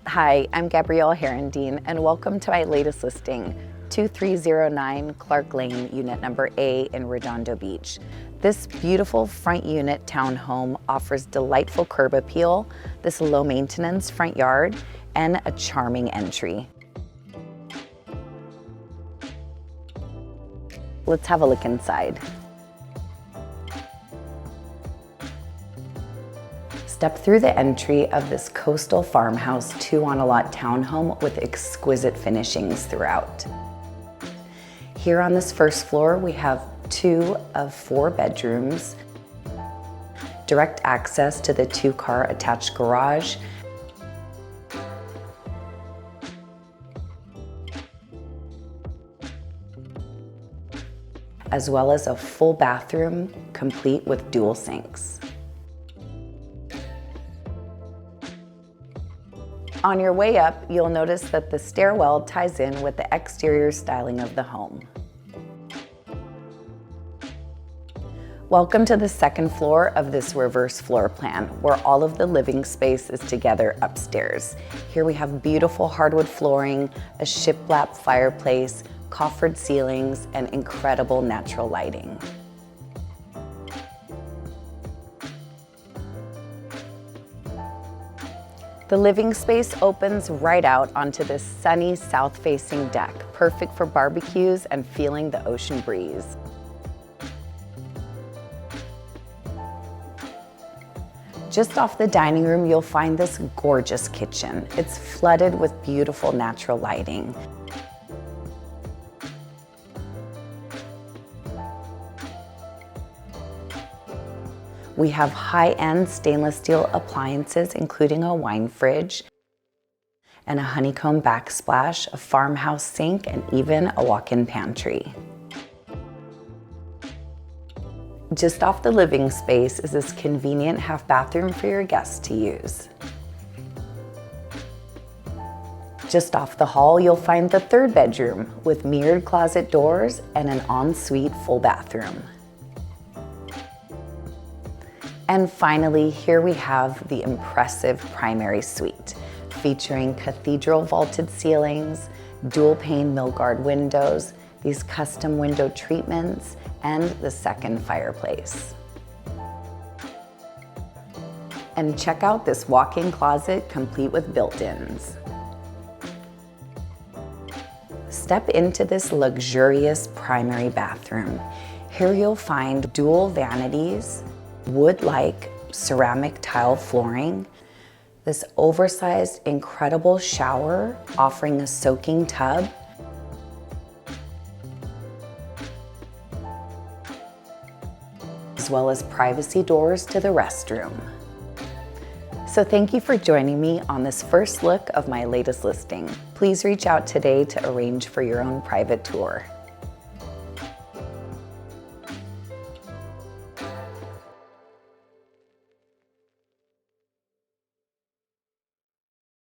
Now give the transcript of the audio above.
Hi, I'm Gabrielle Herendeen, and welcome to my latest listing, 2309 Clark Lane, unit number A in Redondo Beach. This beautiful front unit townhome offers delightful curb appeal, this low maintenance front yard, and a charming entry. Let's have a look inside. Step through the entry of this coastal farmhouse 2-on-a-lot townhome with exquisite finishings throughout. Here on this first floor, we have 2 of 4 bedrooms, direct access to the 2-car attached garage, as well as a full bathroom complete with dual sinks. On your way up, you'll notice that the stairwell ties in with the exterior styling of the home. Welcome to the second floor of this reverse floor plan, where all of the living space is together upstairs. Here we have beautiful hardwood flooring, a shiplap fireplace, coffered ceilings, and incredible natural lighting. The living space opens right out onto this sunny south-facing deck, perfect for barbecues and feeling the ocean breeze. Just off the dining room, you'll find this gorgeous kitchen. It's flooded with beautiful natural lighting. We have high-end stainless steel appliances, including a wine fridge and a honeycomb backsplash, a farmhouse sink, and even a walk-in pantry. Just off the living space is this convenient half bathroom for your guests to use. Just off the hall, you'll find the 3rd bedroom with mirrored closet doors and an ensuite full bathroom. And finally, here we have the impressive primary suite, featuring cathedral vaulted ceilings, dual pane Milgard windows, these custom window treatments, and the second fireplace. And check out this walk-in closet complete with built-ins. Step into this luxurious primary bathroom. Here you'll find dual vanities, wood-like ceramic tile flooring, this oversized, incredible shower offering a soaking tub, as well as privacy doors to the restroom. So thank you for joining me on this first look of my latest listing. Please reach out today to arrange for your own private tour.